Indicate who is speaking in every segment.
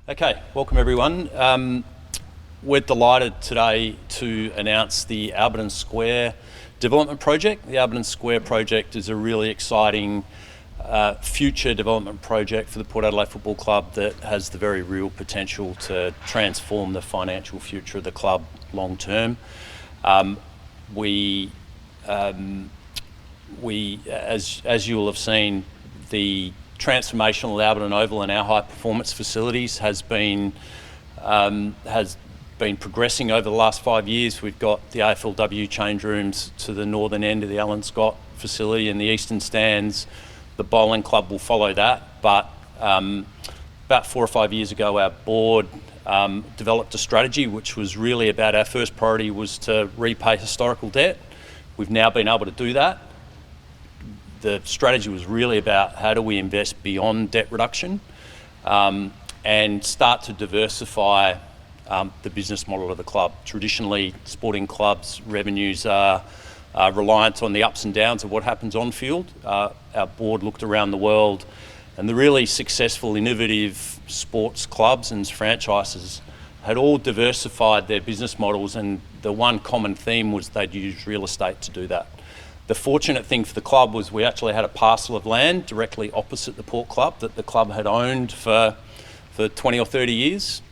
Speaker 1: Okay, welcome everyone. We're delighted today to announce the Alberton Square development project. The Alberton Square project is a really exciting future development project for the Port Adelaide Football Club that has the very real potential to transform the financial future of the club long term. As you will have seen, the transformational Alberton Oval and our high performance facilities has been progressing over the last 5 years. We've got the AFLW change rooms to the northern end of the Alan Scott facility and the eastern stands. The bowling club will follow that, but about 4 or 5 years ago our board developed a strategy which was really about, our first priority was to repay historical debt. We've now been able to do that. The strategy was really about how do we invest beyond debt reduction and start to diversify the business model of the club. Traditionally, sporting clubs' revenues are reliant on the ups and downs of what happens on field. Our board looked around the world, and the really successful, innovative sports clubs and franchises had all diversified their business models, and the one common theme was they'd use real estate to do that. The fortunate thing for the club was we actually had a parcel of land directly opposite the Port Club that the club had owned for 20 or 30 years.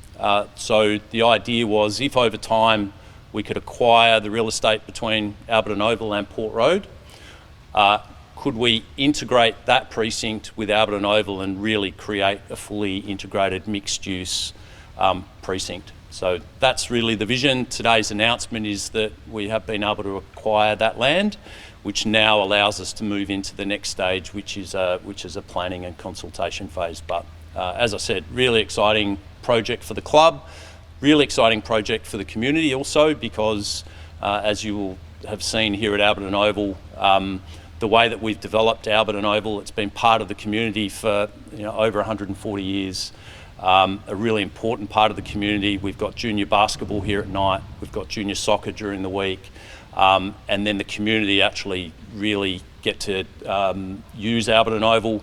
Speaker 1: So the idea was, if over time we could acquire the real estate between Alberton Oval and Port Road, could we integrate that precinct with Alberton Oval and really create a fully integrated mixed-use precinct? So that's really the vision. Today's announcement is that we have been able to acquire that land, which now allows us to move into the next stage, which is a planning and consultation phase. But as I said, really exciting project for the club, really exciting project for the community also, because as you will have seen here at Alberton Oval, the way that we've developed Alberton Oval, it's been part of the community for over 140 years. A really important part of the community. We've got junior basketball here at night, we've got junior soccer during the week, and then the community actually really get to use Alberton Oval.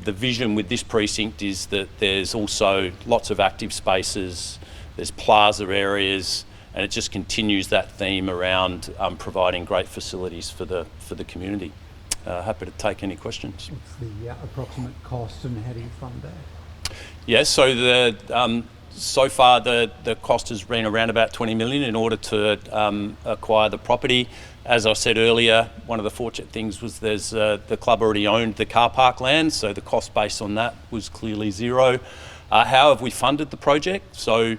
Speaker 1: The vision with this precinct is that there's also lots of active spaces, there's plaza areas, and it just continues that theme around providing great facilities for the community. Happy to take any questions.
Speaker 2: What's the approximate cost and how do you fund that?
Speaker 1: Yeah, so so far the cost has been around about 20 million in order to acquire the property. As I said earlier, one of the fortunate things was the club already owned the car park land, so the cost base on that was clearly zero. How have we funded the project? So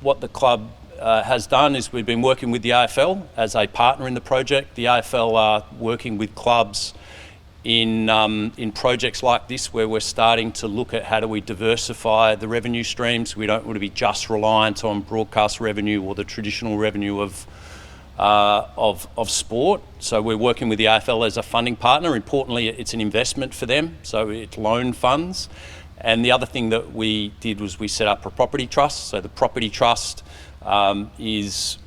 Speaker 1: what the club has done is we've been working with the AFL as a partner in the project. The AFL are working with clubs in projects like this, where we're starting to look at how do we diversify the revenue streams. We don't want to be just reliant on broadcast revenue or the traditional revenue of sport. So we're working with the AFL as a funding partner. Importantly, it's an investment for them, so it's loan funds. And the other thing that we did was we set up a property trust. So the property trust is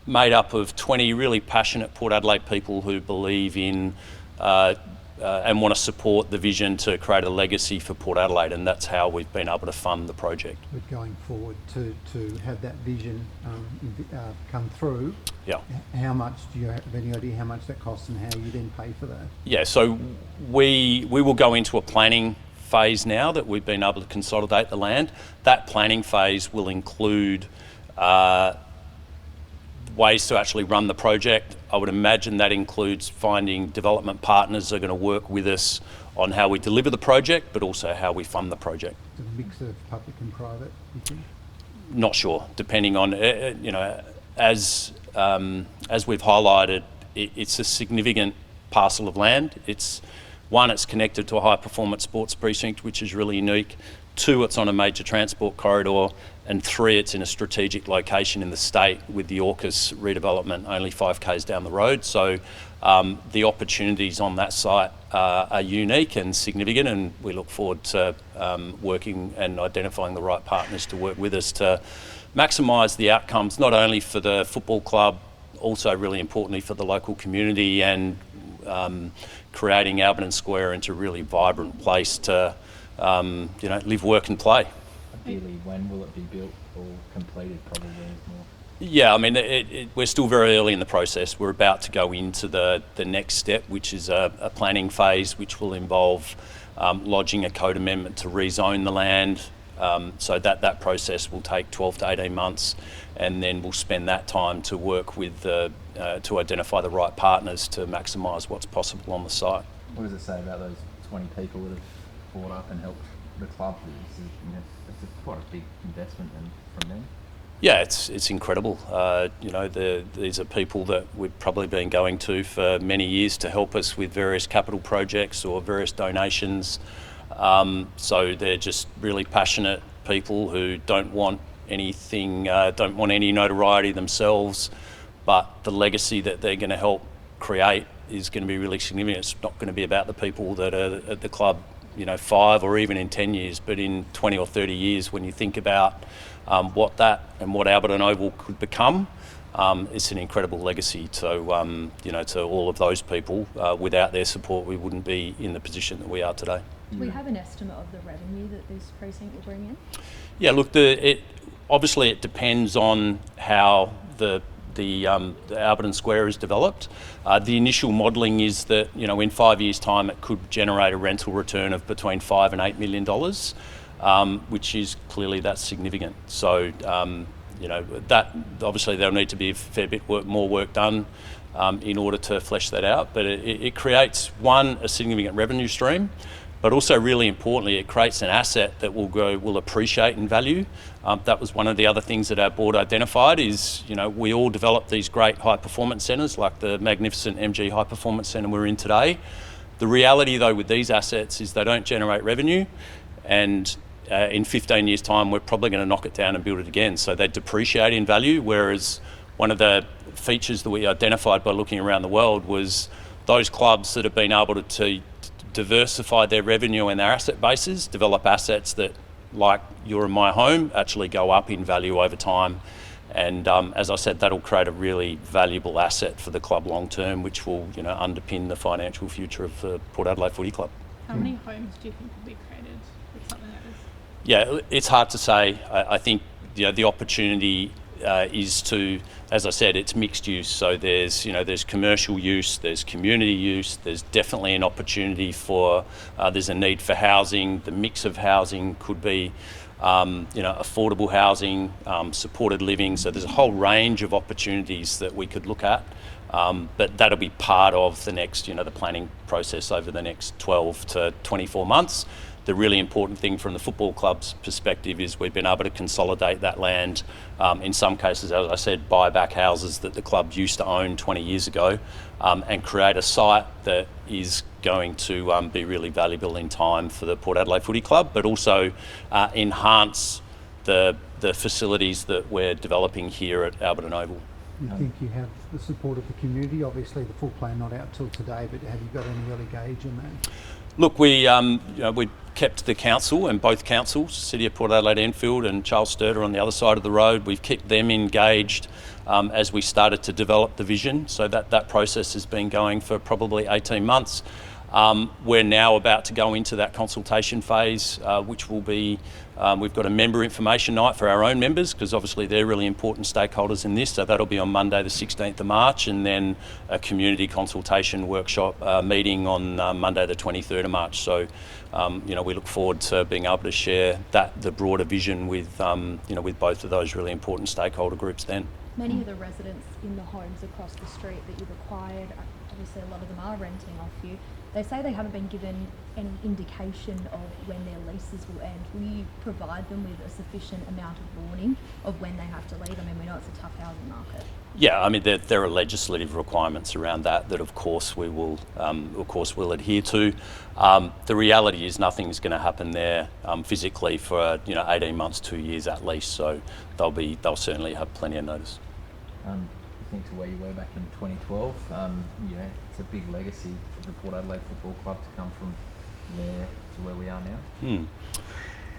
Speaker 1: made up of 20 really passionate Port Adelaide people who believe in and want to support the vision to create a legacy for Port Adelaide, and that's how we've been able to fund the project.
Speaker 2: But going forward, to have that vision come through,
Speaker 1: yeah.
Speaker 2: How much, do you have any idea how much that costs and how you then pay for that?
Speaker 1: Yeah, so we will go into a planning phase now that we've been able to consolidate the land. That planning phase will include ways to actually run the project. I would imagine that includes finding development partners that are going to work with us on how we deliver the project, but also how we fund the project.
Speaker 2: Is it a mix of public and private, you think?
Speaker 1: Not sure, depending on, as we've highlighted, it's a significant parcel of land. It's connected to a high performance sports precinct, which is really unique. 2, it's on a major transport corridor, and 3, it's in a strategic location in the state with the AUKUS redevelopment only 5 k's down the road. So the opportunities on that site are unique and significant, and we look forward to working and identifying the right partners to work with us to maximise the outcomes, not only for the football club, also really importantly for the local community, and creating Alberton Square into a really vibrant place to live, work and play.
Speaker 3: ideally, when will it be built or completed? Probably is more.
Speaker 1: Yeah, I mean, we're still very early in the process. We're about to go into the next step, which is a planning phase, which will involve lodging a code amendment to rezone the land. So that process will take 12 to 18 months, and then we'll spend that time to work with to identify the right partners to maximise what's possible on the site.
Speaker 3: What does it say about those 20 people that have brought up and helped the club? It's quite a big investment from them.
Speaker 1: Yeah, it's incredible. These are people that we've probably been going to for many years to help us with various capital projects or various donations. So they're just really passionate people who don't want anything, don't want any notoriety themselves, but the legacy that they're going to help create is going to be really significant. It's not going to be about the people that are at the club, 5 or even in 10 years, but in 20 or 30 years, when you think about what Alberton Oval could become, it's an incredible legacy to all of those people. Without their support, we wouldn't be in the position that we are today.
Speaker 4: Do we have an estimate of the revenue that this precinct will bring in?
Speaker 1: Yeah, look, obviously it depends on how the Alberton Square is developed. The initial modelling is that in 5 years' time it could generate a rental return of between $5 and $8 million, which is clearly that's significant. So that obviously there'll need to be a fair bit more work done in order to flesh that out. But it creates a significant revenue stream. But also, really importantly, it creates an asset that will appreciate in value. That was one of the other things that our board identified is, we all develop these great high performance centres like the magnificent MG High Performance Centre we're in today. The reality though with these assets is they don't generate revenue, and in 15 years time we're probably going to knock it down and build it again. So they depreciate in value, whereas one of the features that we identified by looking around the world was those clubs that have been able to diversify their revenue and their asset bases, develop assets that, like your and my home, actually go up in value over time. And as I said, that'll create a really valuable asset for the club long term, which will underpin the financial future of the Port Adelaide Footy Club.
Speaker 5: How many homes do you think will be created with something like this?
Speaker 1: Yeah, it's hard to say. I think the opportunity is to, as I said, it's mixed use. So there's commercial use, there's community use, there's definitely an opportunity for, there's a need for housing. The mix of housing could be, affordable housing, supported living. So there's a whole range of opportunities that we could look at. But that'll be part of the next, the planning process over the next 12 to 24 months. The really important thing from the football club's perspective is we've been able to consolidate that land. In some cases, as I said, buy back houses that the club used to own 20 years ago, and create a site that is going to be really valuable in time for the Port Adelaide Footy Club, but also enhance the facilities that we're developing here at Alberton Oval.
Speaker 2: You think you have the support of the community? Obviously the full plan not out till today, but have you got any early gauge on that?
Speaker 1: Look, we kept the council, and both councils, City of Port Adelaide Enfield and Charles Sturter on the other side of the road, we've kept them engaged as we started to develop the vision. So that process has been going for probably 18 months. We're now about to go into that consultation phase, which will be, we've got a member information night for our own members, because obviously they're really important stakeholders in this. So that'll be on Monday the 16th of March, and then a community consultation workshop meeting on Monday the 23rd of March. So, we look forward to being able to share the broader vision with, with both of those really important stakeholder groups then.
Speaker 4: Many of the residents in the homes across the street that you've acquired, obviously a lot of them are renting off you. They say they haven't been given any indication of when their leases will end. Will you provide them with a sufficient amount of warning of when they have to leave? I mean, we know it's a tough housing market.
Speaker 1: Yeah, I mean, there are legislative requirements around that of course we will, adhere to. The reality is nothing's going to happen there physically for 18 months, 2 years at least. So they'll certainly have plenty of notice.
Speaker 3: Think to where you were back in 2012, it's a big legacy for the Port Adelaide Football Club to come from there to where we are now.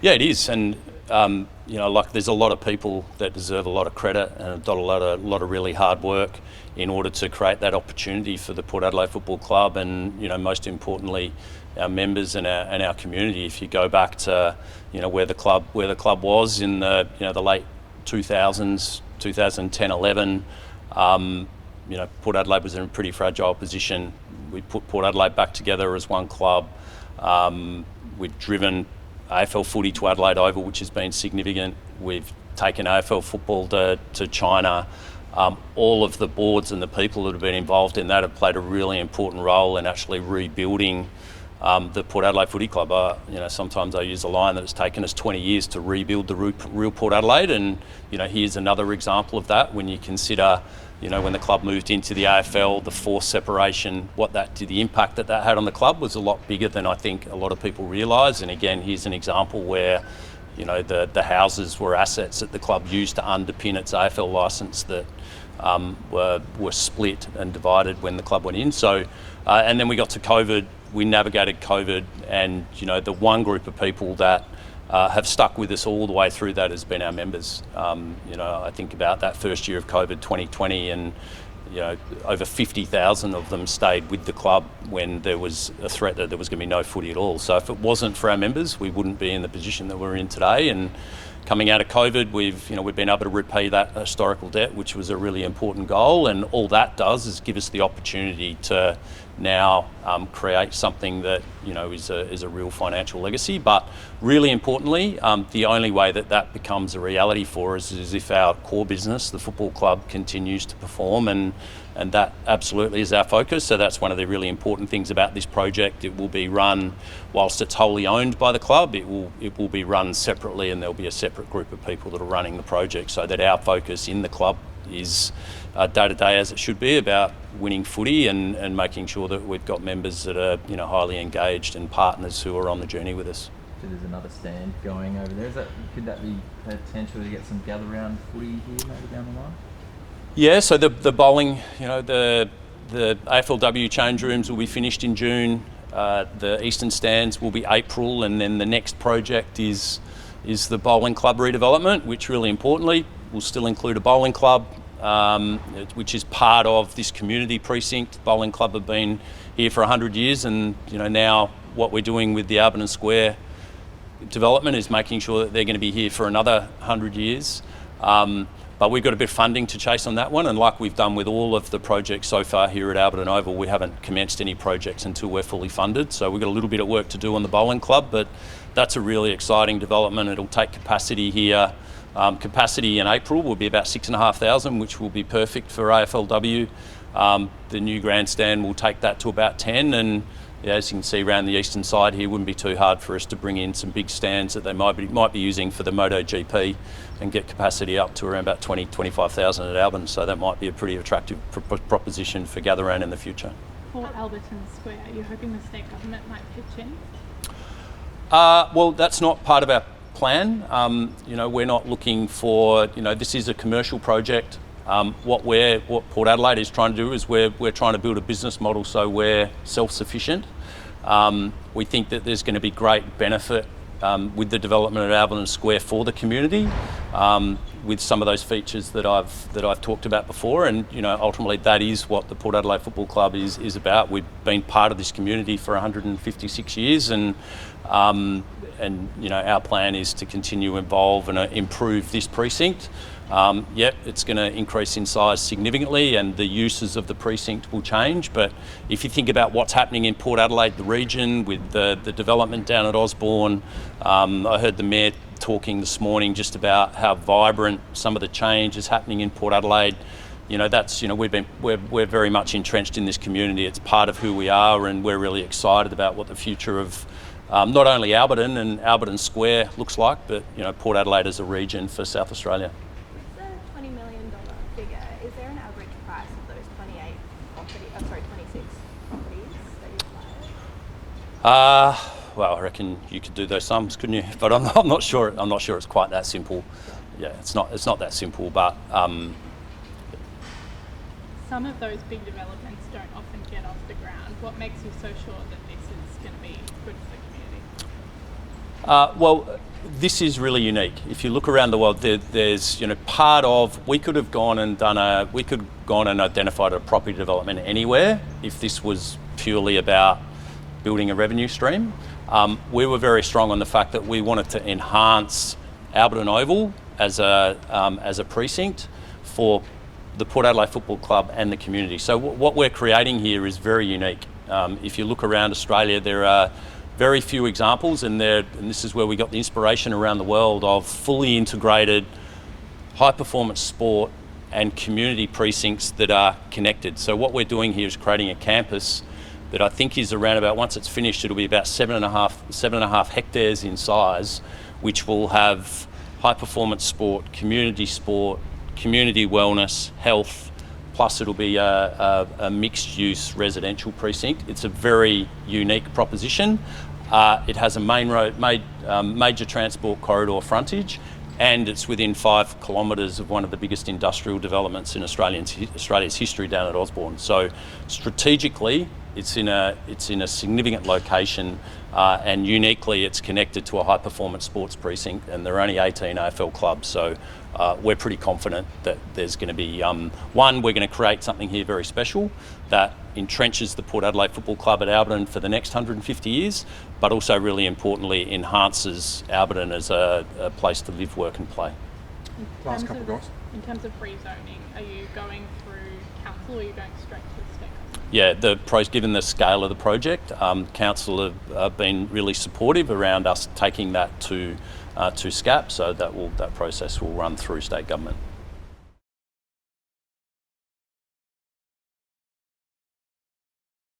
Speaker 1: Yeah, it is, and like there's a lot of people that deserve a lot of credit and have done a lot of really hard work in order to create that opportunity for the Port Adelaide Football Club, and most importantly, our members and our community. If you go back to where the club was in the the late 2000s, 2010, 11. Port Adelaide was in a pretty fragile position. We put Port Adelaide back together as one club. We've driven AFL footy to Adelaide Oval, which has been significant. We've taken AFL football to China. All of the boards and the people that have been involved in that have played a really important role in actually rebuilding the Port Adelaide Footy Club. Sometimes I use the line that it's taken us 20 years to rebuild the real Port Adelaide, and here's another example of that when you consider when the club moved into the AFL, the forced separation, what that did, the impact that had on the club was a lot bigger than I think a lot of people realise. And again, here's an example where the houses were assets that the club used to underpin its AFL licence that were split and divided when the club went in. So, and then we got to COVID. We navigated COVID, and the one group of people that have stuck with us all the way through that has been our members. I think about that first year of COVID, 2020, and over 50,000 of them stayed with the club when there was a threat that there was going to be no footy at all. So if it wasn't for our members, we wouldn't be in the position that we're in today. And coming out of COVID, we've been able to repay that historical debt, which was a really important goal. And all that does is give us the opportunity to now create something that is a real financial legacy. But really importantly, the only way that becomes a reality for us is if our core business, the football club, continues to perform, and that absolutely is our focus. So that's one of the really important things about this project. It will be run, whilst it's wholly owned by the club, it will be run separately, and there'll be a separate group of people that are running the project, so that our focus in the club is day to day, as it should be, about winning footy and making sure that we've got members that are highly engaged and partners who are on the journey with us.
Speaker 3: So there's another stand going over there. Could that be potential to get some gather round footy here maybe down the line?
Speaker 1: Yeah, so the bowling, the AFLW change rooms will be finished in June. The Eastern Stands will be April, and then the next project is the bowling club redevelopment, which really importantly will still include a bowling club, which is part of this community precinct. The bowling club have been here for 100 years, and now what we're doing with the Alberton Square development is making sure that they're going to be here for another 100 years. But we've got a bit of funding to chase on that one, and like we've done with all of the projects so far here at Alberton Oval, we haven't commenced any projects until we're fully funded. So we've got a little bit of work to do on the bowling club, but that's a really exciting development. It'll take capacity here. Capacity in April will be about 6,500, which will be perfect for AFLW. The new grandstand will take that to about 10, and as you can see around the eastern side here, wouldn't be too hard for us to bring in some big stands that they might be using for the MotoGP and get capacity up to around about 25,000 at Alberton. So that might be a pretty attractive proposition for gather round in the future.
Speaker 5: For Alberton Square, are you hoping the state government might pitch in?
Speaker 1: Well, that's not part of our plan. We're not looking for, this is a commercial project. What Port Adelaide is trying to do is we're trying to build a business model so we're self-sufficient. We think that there's going to be great benefit with the development of Alberton Square for the community, with some of those features that I've talked about before, and ultimately that is what the Port Adelaide Football Club is about. We've been part of this community for 156 years, and our plan is to continue to evolve and improve this precinct. It's going to increase in size significantly, and the uses of the precinct will change. But if you think about what's happening in Port Adelaide, the region, with the development down at Osborne, I heard the Mayor talking this morning just about how vibrant some of the change is happening in Port Adelaide. We're very much entrenched in this community. It's part of who we are, and we're really excited about what the future of not only Alberton and Alberton Square looks like, but Port Adelaide as a region for South Australia.
Speaker 6: With the $20 million figure, is there an average price of those 26 properties that you acquired?
Speaker 1: Well, I reckon you could do those sums, couldn't you? But I'm not sure. I'm not sure it's quite that simple. Yeah, it's not that simple. But
Speaker 5: some of those big developments don't often get off the ground. What makes you so sure that this is going to be good for the community?
Speaker 1: Well, this is really unique. If you look around the world, there's part of we could have gone and identified a property development anywhere if this was purely about building a revenue stream. We were very strong on the fact that we wanted to enhance Alberton Oval as a precinct for the Port Adelaide Football Club and the community. So what we're creating here is very unique. If you look around Australia, there are very few examples, and this is where we got the inspiration around the world of fully integrated high-performance sport and community precincts that are connected. So what we're doing here is creating a campus that I think is around about, once it's finished, it'll be about 7.5 hectares in size, which will have high-performance sport, community wellness, health, plus it'll be a mixed-use residential precinct. It's a very unique proposition. It has a major transport corridor frontage, and it's within 5 kilometres of one of the biggest industrial developments in Australia's history down at Osborne. So strategically, it's in a significant location, and uniquely it's connected to a high-performance sports precinct, and there are only 18 AFL clubs. So we're pretty confident that there's going to be, we're going to create something here very special that entrenches the Port Adelaide Football Club at Alberton for the next 150 years, but also really importantly enhances Alberton as a place to live, work and play.
Speaker 5: Last couple, guys. In terms of rezoning, are you going through council or are you going straight to the state government?
Speaker 1: Yeah, given the scale of the project, council have been really supportive around us taking that to SCAP, so that process will run through state government.